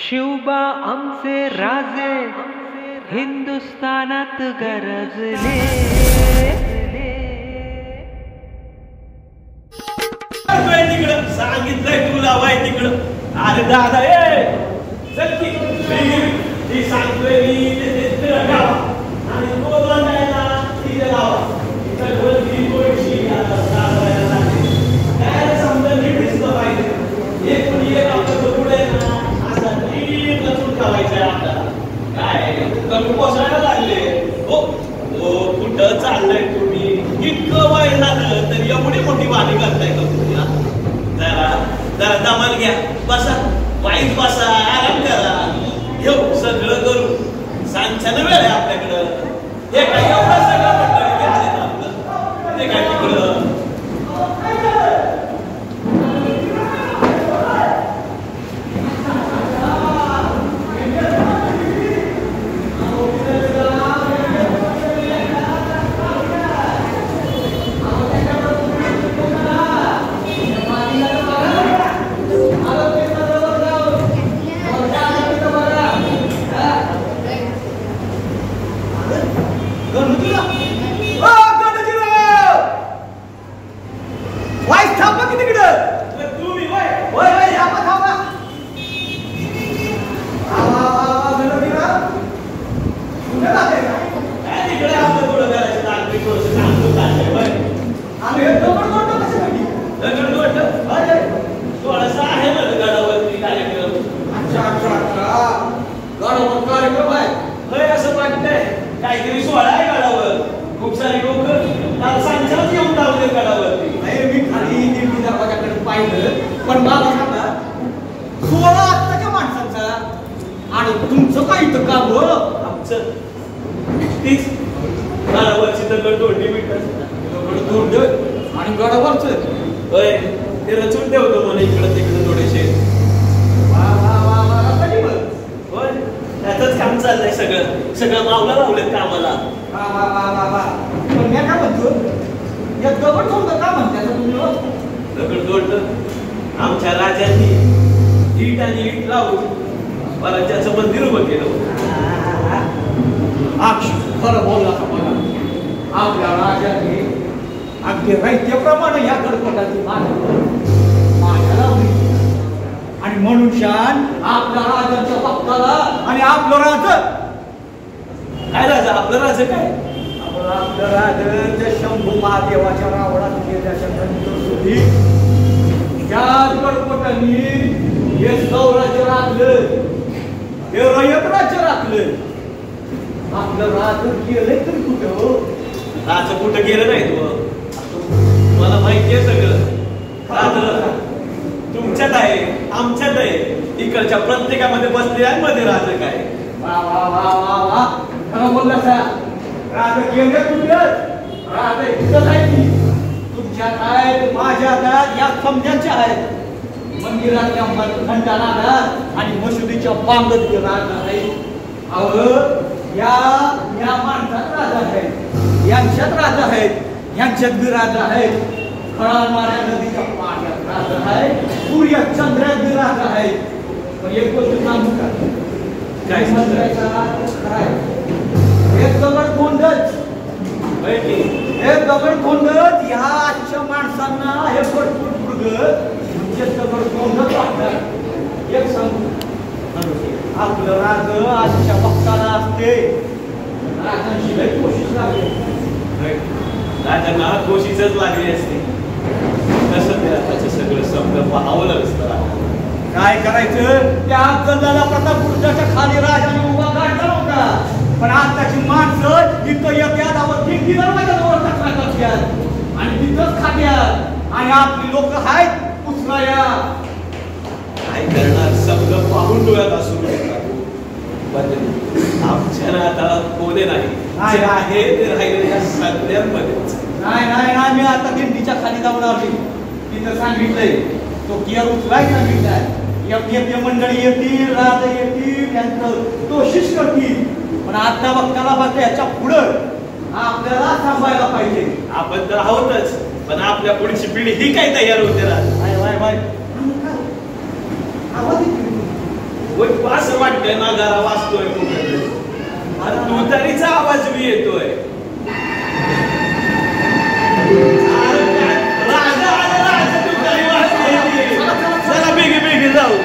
शिवबा आमचे राजे हिंदुस्थानात गरजले. सांगितलंय तुला वाय तिकडं. अरे दादा चल की सांगतोय मी आणि पोसायला लागले. हो हो कुठं चाललंय तुम्ही? इतकं वय झालं तर एवढी मोठी वाणी करताय का तुम्ही? जरा जरा दमाल घ्या, बसा वाईट बसा, आराम करा, घेऊ सगळं करू. सांच्यानं वेळ आहे आपल्याकडं. हे काय एवढं सगळं मंडळी आहे आपलं, ते काय तिकडं काहीतरी सोहळा आहे गडावर. खूप सारे लोक सांच्याच येऊन लावले गडावरती. मी खाली दिंडी दरवाजाकडे पाहिलं, पण मला सांगा 16 आत्ताच्या माणसांचा आणि तुमचं काय इथं काम हो? आमचं तीच गडावरची दगड तोडली दगड आणि गडावरच होय ते रचून ठेवतो मला इकडं तिकडं थोडेसे. होय त्याच काम चाललंय. सगळं मावला लावलेत कामाला. पण मी काय म्हणतो, या दगड तोडलं का म्हणतात तुम्ही? दगड तोडलं आमच्या राजांनी ईट आणि ईट लावून स्वराज्याचं मंदिर उभं केलं. खरं बोलला का बघा, आपल्या राजाने अगदी दैत्याप्रमाणे या गडपटाची माझ्या लावली. आणि म्हणून शान आपल्या राजाच्या भक्ताला आणि आपलं राज काय राजा? आपलं राजा काय? आपलं राज त्या शंभू महादेवाच्या रावणात गेल्याच्या नंतर सुधी त्याच गडपटांनी हे सौराज्य राखलं, हे रयत राज्य राखलं. आपलं राज गेलंय तरी कुठं हो? राज कुठं गेलं नाही तू? मला माहितीये सगळं. राज तुमच्यात आहे, आमच्यात आहे, इकडच्या प्रत्येकामध्ये बसले आहे. मध्ये राज काय? वा वा वा वा वा, खरं बोलला सा. राज गेले कुठं? राज इथं नाही. तुमच्यात आहेत, माझ्यात आहेत, या समजांच्या आहेत. मंदिरातल्या घंटानादात आणि मशिदीच्या बांगत राज आहे. अहो या माणसात राजा आहेत, यांच्यात राजा आहेत, यांच्यात बी राजा आहेत. खळाळणाऱ्या नदीच्या पाण्यात राजा आहे, सूर्य चंद्रात बी राजा आहे. पण एक गोष्ट सांगू का? काय सांगायचा? एक दगड कोंडच, एक दगड कोंडच ह्या आजच्या माणसांना हे भरपूर पुरगत म्हणजे दगड कोंडच वाटतात. एक सांगू, आपलं राज आजच्या भक्ताला असते. राजांशी लई कोशिश लागली, राजांना कोशिशच लागली असते. कसं त्याचं सगळं समजा पाहावं लागतं. काय करायचं? त्या गल्लाला प्रतापगडाच्या खाली राजाने उभा काढला होता. पण आताची माणसं इथं येत्यात, खिडकी दरवाजाजवळ कचरा करतात आणि तिथंच खात्यात. आणि आपली लोक आहेत उचलाया. काय करणार? सगळं पाहून डोळ्यात असून आमच्या नाताला कोणी नाही आहे ते राहिले या सगळ्यांमध्येच. नाही नाही नाही, मी आता दिंडीच्या खाली जाऊन आली. तिथं सांगितलंय तो कियार उचलाय सांगितलाय. येते मंडळी येतील, राज येतील, त्यांचं कोशिश करतील. पण आता बघताना बघता याच्या पुढं आपल्याला थांबायला पाहिजे. आपण तर आहोतच, पण आपल्या पुढची पिढी ही काय तयार होते ना? आवाज असं वाटतंय ना घरा वाचतोय कुठे तू तरीचा आवाज बी येतोय राजा तू तरी वाचतोय चला बेगी जाऊ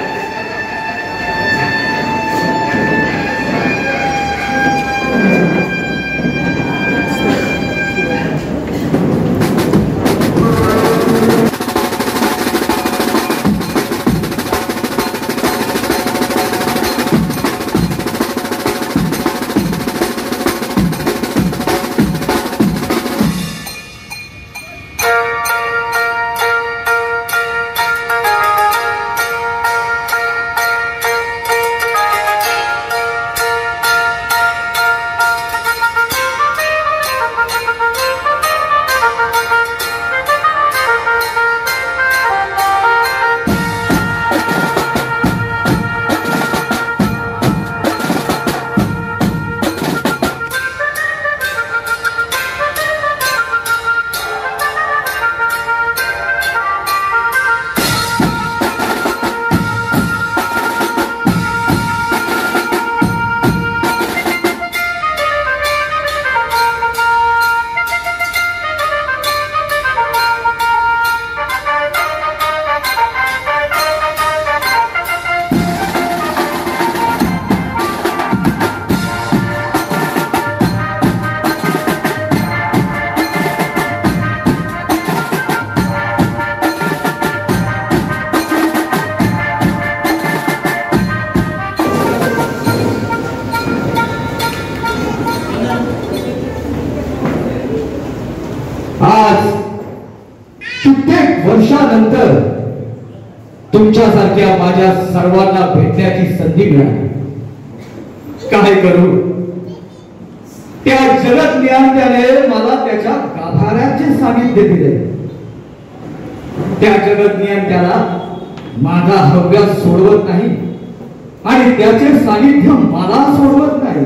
वर्षानंतर तुमच्यासारख्या माझ्या सर्वांना भेटण्याची संधी मिळाली. काय करू त्या जगत ज्ञात्याने मला त्याच्या गाभाऱ्याचे सानिध्य दिले. त्या जगत ज्ञात्याला माझा हव्यास सोडवत नाही आणि त्याचे सानिध्य मला सोडवत नाही.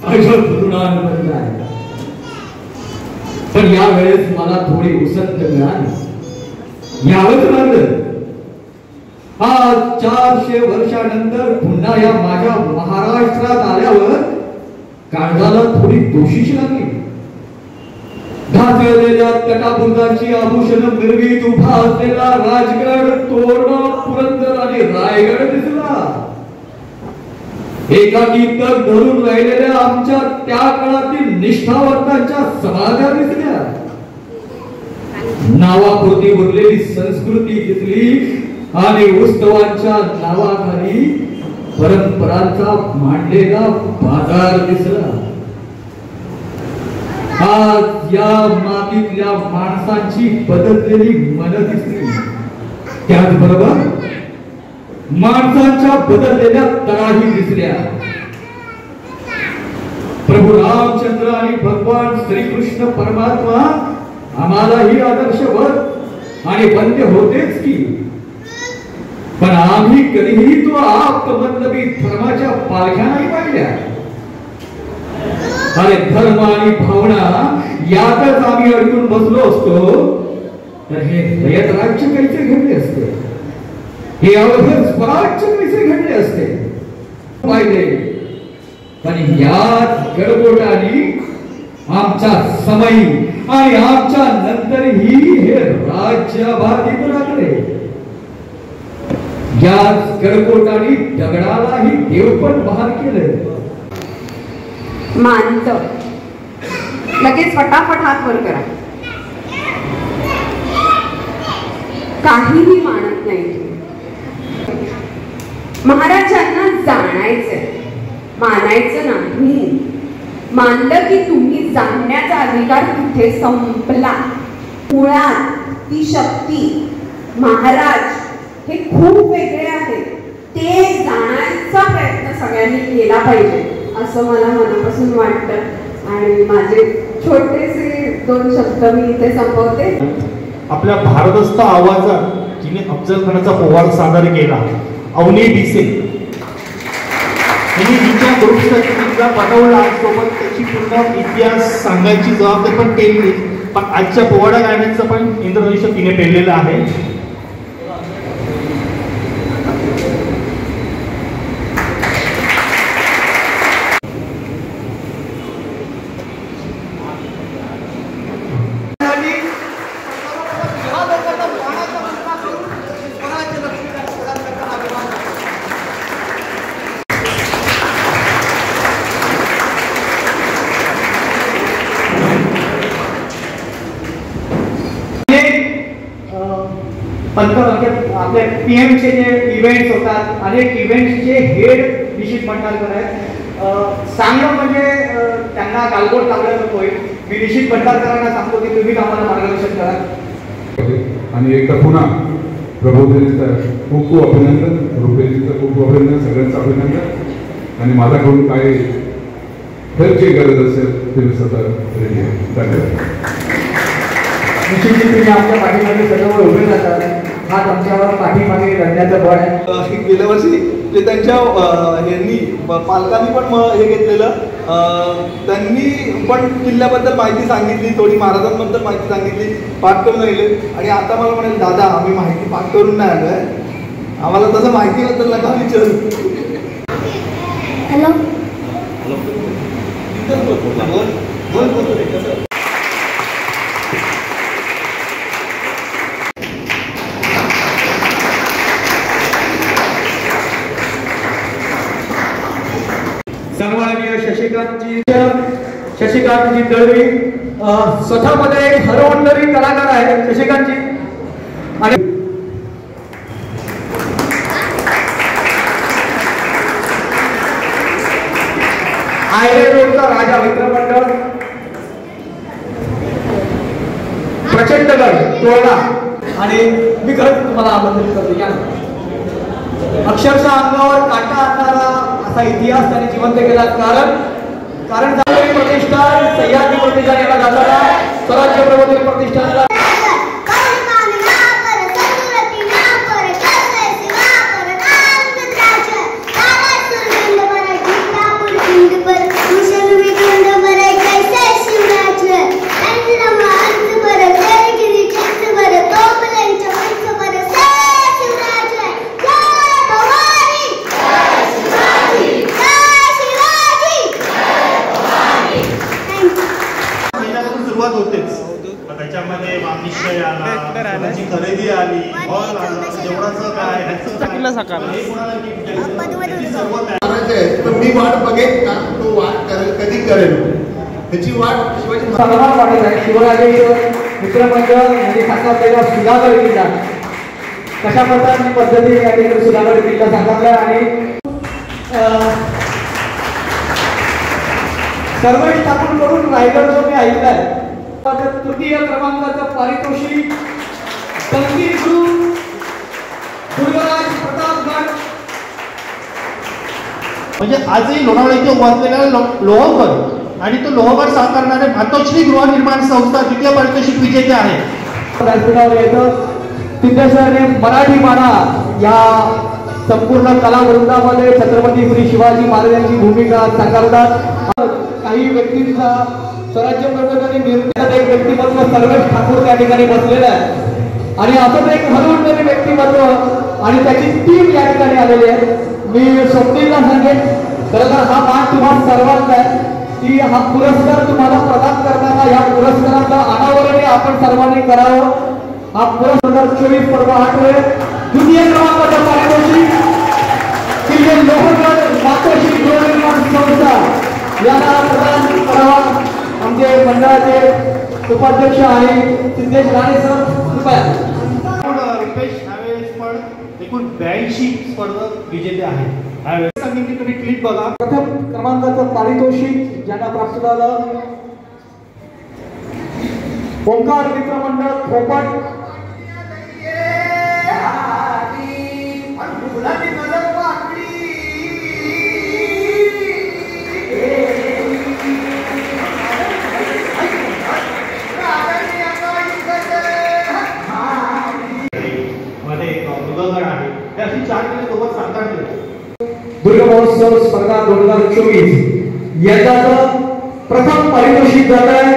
अजून आहे पण यावेळेस मला थोडी उसंत मिळाली. यावंच लागलं. आज 400 वर्षानंतर पुन्हा या माझ्या महाराष्ट्रात आल्यावर काळजाला थोडी दोषीच लागली. घासलेल्या तटाभुजाची आभूषण मिरवीत उभा असलेला राजगड, तोरणा, पुरंदर आणि रायगड दिसला. एकाकी तग धरून राहिलेल्या आमच्या त्या काळातील निष्ठावंतांच्या समाध्या दिसल्या. नावापुरती उरलेली संस्कृती दिसली आणि उत्सवांच्या नावाखाली परंपरांचा मांडलेला बाजार दिसला. आज या मातीतल्या माणसांची बदललेली मन दिसली. त्याचबरोबर माणसांच्या बदललेल्या तळाही दिसल्या. प्रभू रामचंद्र आणि भगवान श्रीकृष्ण परमात्मा आम्हालाही आदर्शवत आणि वंद्य होतेच की, पण आम्ही कधीही तो आप्तमतलबी धर्माच्या पालख्या नाही पाहिल्या. अरे धर्म आणि भावना यातच आम्ही अडकून बसलो असतो तर हे रयत राज्य कैसे घडले असते, हे अवघड स्वराज्य कैसे घडले असते पाहिले. पण याच गडबोटाने आमच्या समयी आणि आमच्या नंतरही हे राज्य बाधित लागले. याच गडबोटाने दगडालाही देवपण बहाल केलं. मानत लगेच फटाफट हात वर करा. काहीही मानत नाही. महाराजांना जाणायचंय, मानायचं नाही. मानलं की तुम्ही जाणण्याचा अधिकार तिथे संपला. मुळात ती शक्ती महाराज हे खूप वेगळे आहेत. ते जाण्याचा प्रयत्न सगळ्यांनी केला पाहिजे असं मला मनापासून वाटतं. आणि माझे छोटेसे 2 शब्द मी इथे संपवते. आपल्या भारदस्त आवाजात जिने अफजल खानाचा पोवाड सादर केला, अवनी डिसे यांनी जिच्या ग्रुपचा बनवला सोबत त्याची पूर्ण इतिहास सांगायची जबाबदारी पण केली. पण आजच्या पोवाडा गाण्याचं पण इंद्रधनुष्य तिने पेललेलं आहे. आपल्या PM चे जे इव्हेंट्स होतात, अनेक इव्हेंट्सचे हेड निश्चित भंडारकर आहेत. सांगणं म्हणजे त्यांना गालबोट लागलं नको. मी निश्चित भंडारकरांना सांगतो की तुम्ही आम्हाला मार्गदर्शन करा. आणि एकदा पुन्हा प्रबोधिनीचं खूप खूप अभिनंदन, रुपेशजीचं खूप खूप अभिनंदन, सगळ्यांचं अभिनंदन. आणि माझ्याकडून काही हेल्पची गरज असेल ते मी स्वतः रेडी आहे. धन्यवाद. निश्चित तुम्ही आमच्या पाठीमागे सर्व उभे राहतात. हा तुमच्यावर पाठीमागे लढण्याचं बळ आहे. गेल्या वर्षी जे त्यांच्या यांनी पालकांनी पण हे घेतलेलं, त्यांनी पण किल्ल्याबद्दल माहिती सांगितली, थोडी महाराजांबद्दल माहिती सांगितली, पाठ करून राहिले. आणि आता मला म्हणाले दादा आम्ही माहिती पाठ करून नाही आलो आहे, आम्हाला तसं माहितीबद्दल नका विचारू. हॅलो सन्माननीय शशिकांतजी दळवी स्वतःमध्ये एक हरवणारी कलाकार आहे शशिकांतजी. आणि आयरे रोडचा राजा मित्रमंडळ प्रचंडगड तोरणा. आणि मी खरंच तुम्हाला आमंत्रित करतो. या अक्षरशः अंगावर काटा आणणारा असा इतिहास त्यांनी जिवंत केला. कारण प्रतिष्ठान सह्याद्री प्रतिष्ठान जाताना स्वराज्य प्रबोधिनी प्रतिष्ठानला त्याच्यामध्ये निश्चय आला, खरेदी आली, हॉल आला, जेवणाचं काय मी वाट बघेन का तो वाट करेल, कधी करेल त्याची वाट शिवाजी वाटत आहे. शिवराजांचं मित्रमंडळ म्हणजे साकारलेला सुधागड किल्ला कशा प्रकारची पद्धतीने या ठिकाणी सुधागड किल्ला साकारला. आणि सर्व टाकून करून रायगड जो मी ऐकलाय तृतीय क्रमांकाचं पारितोषिक संगीत ग्रुप दुर्गराज प्रतापगड. म्हणजे आजही लोणावळा इथे उभारलेला लोहगड आणि तो लोहगड साकारणारे मातोश्री गृहनिर्माण संस्था द्वितीय पारितोषिक विजेते आहे. व्यासपीठावर येतं सिद्धेश्वराने मराठी माना या संपूर्ण कलावृंदामध्ये छत्रपती श्री शिवाजी महाराजांची भूमिका साकारतात. काही व्यक्तींचा स्वराज्य प्रबोधिनी निर्मितीत एक व्यक्तिमत्व सर्वेश ठाकूर त्या ठिकाणी बसलेलं आहे. आणि असंच एक हरवणारे व्यक्तिमत्व आणि त्याची टीम या ठिकाणी आलेली आहे. मी स्वप्नीलला सांगेन खरं तर हा मान तुम्हाला सर्वांचा आहे की हा पुरस्कार तुम्हाला प्रदान करताना या पुरस्काराचं अनावरण आपण सर्वांनी करावं. हा पुरस्कार 2024 पर्व 8 द्वितीय क्रमांकाचा पारितोषिक किल्ले लोहगड मातोश्री गृहनिर्माण संस्था यांना प्रदान करावा. आमचे मंडळाचे उपाध्यक्ष आणि सिद्धेश राणे सर कृपया. रुपेश ह्यावेळेस पण एकूण 82 स्पर्धक विजेते आहेत. ह्यावेळेस सांगेन की तुम्ही क्लिप बघा. प्रथम क्रमांकाचं पारितोषिक ज्यांना प्राप्त झालं ओंकार मित्रमंडळ खोपट. दुर्ग महोत्सव स्पर्धा 2024 यंदाचं प्रथम पारितोषिक जात आहे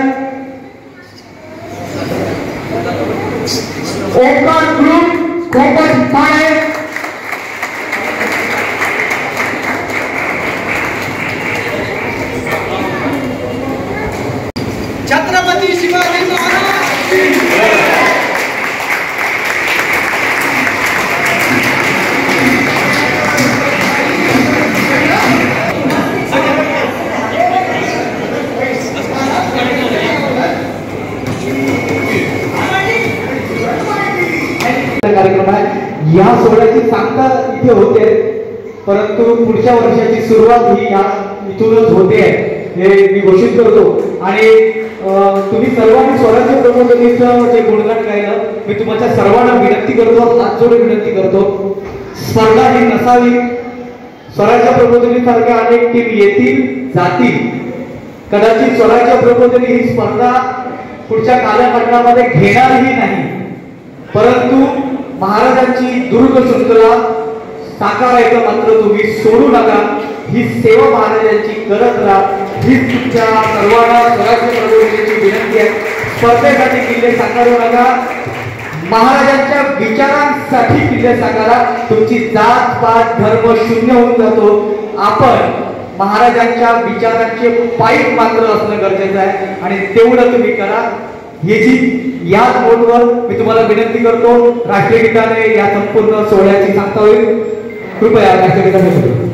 ओंकार ग्रुप खोपट ठाणे. छत्रपती शिवाजी महाराज. इथे होते, परंतु पुढच्या वर्षाची सुरुवात ही इथूनच होते हे मी घोषित करतो. आणि तुम्ही सर्वांनी स्वराज्य प्रबोधिनीचं जे गुणगान गायलं, मी तुमच्या सर्वांना विनंती करतो, हात जोडून विनंती करतो, स्पर्धा ही नसावी. स्वराज्य प्रबोधिनी सारख्या अनेक टीम येतील जातील, कदाचित स्वराज्य प्रबोधिनी ही स्पर्धा पुढच्या कालखंडामध्ये घेणारही नाही, परंतु महाराजांची दुर्ग शृंखला साकारायचं मात्र तुम्ही सोडू नका. ही सेवा महाराजांची करत राहा, ही तुमच्या सर्वांना स्वराज्य प्रबोधिनीची विनंती आहे. स्पर्धेसाठी किल्ले साकारू नका, महाराजांच्या विचारांसाठी किल्ले साकारा. तुमची जात पात धर्म शून्य होऊन जातो. आपण महाराजांच्या विचारांचे पाईप मात्र असणं गरजेचं आहे आणि तेवढं तुम्ही करा. याची याच नोटवर मी तुम्हाला विनंती करतो, राष्ट्रगीताने या संपूर्ण सोहळ्याची सांगता होईल. कृपया राष्ट्रगीताने